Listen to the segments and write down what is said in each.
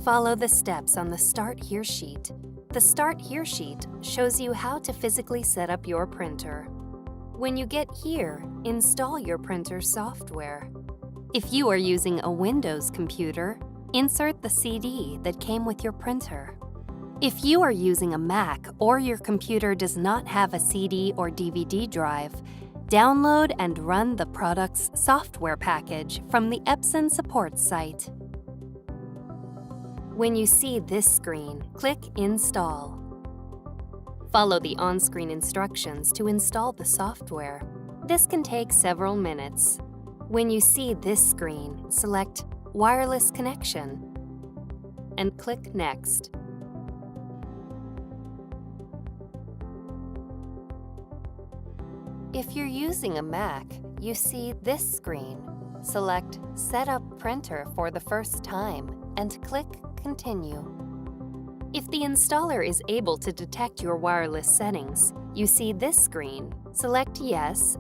Follow the steps on the Start Here sheet. The Start Here sheet shows you how to physically set up your printer. When you get here, install your printer software. If you are using a Windows computer, insert the CD that came with your printer. If you are using a Mac or your computer does not have a CD or DVD drive, download and run the product's software package from the Epson support site. When you see this screen, click Install. Follow the on-screen instructions to install the software. This can take several minutes. When you see this screen, select Wireless Connection and click Next. If you're using a Mac, you see this screen. Select Set Up Printer for the first time and click Continue. If the installer is able to detect your wireless settings, you see this screen. Select Yes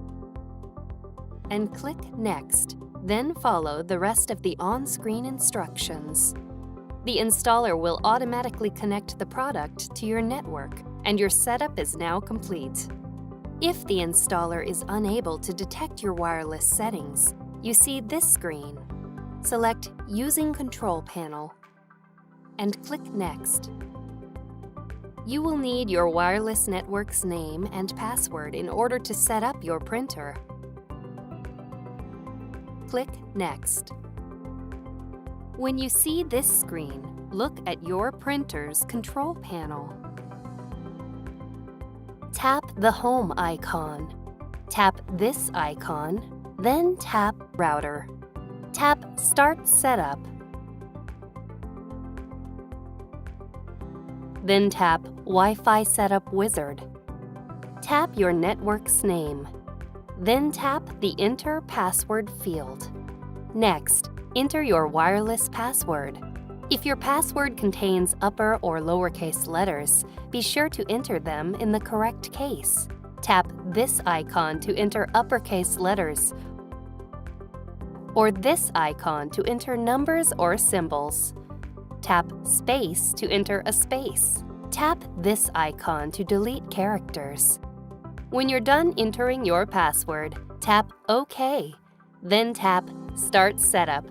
and click Next. Then follow the rest of the on-screen instructions. The installer will automatically connect the product to your network, and your setup is now complete. If the installer is unable to detect your wireless settings, you see this screen. Select Using Control Panel and click Next. You will need your wireless network's name and password in order to set up your printer. Click Next. When you see this screen, look at your printer's control panel. Tap the Home icon. Tap this icon, then tap Router. Tap Start Setup. Then tap Wi-Fi Setup Wizard. Tap your network's name. Then tap the Enter Password field. Next, enter your wireless password. If your password contains upper or lowercase letters, be sure to enter them in the correct case. Tap this icon to enter uppercase letters, or this icon to enter numbers or symbols. Tap Space to enter a space. Tap this icon to delete characters. When you're done entering your password, tap OK. Then tap Start Setup.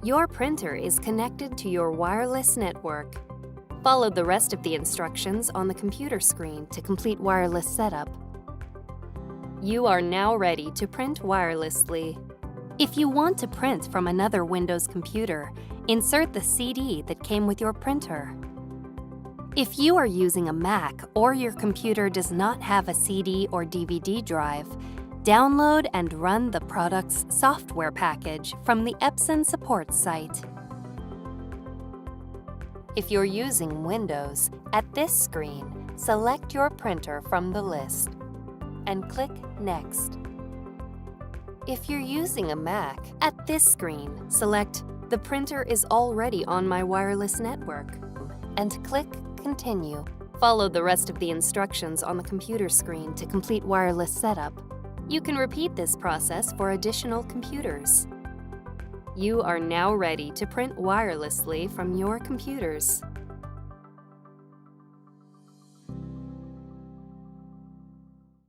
Your printer is connected to your wireless network. Follow the rest of the instructions on the computer screen to complete wireless setup. You are now ready to print wirelessly. If you want to print from another Windows computer, insert the CD that came with your printer. If you are using a Mac or your computer does not have a CD or DVD drive, download and run the product's software package from the Epson support site. If you're using Windows, at this screen, select your printer from the list and click Next. If you're using a Mac, at this screen, select The printer is already on my wireless network and click Continue. Follow the rest of the instructions on the computer screen to complete wireless setup. You can repeat this process for additional computers. You are now ready to print wirelessly from your computers.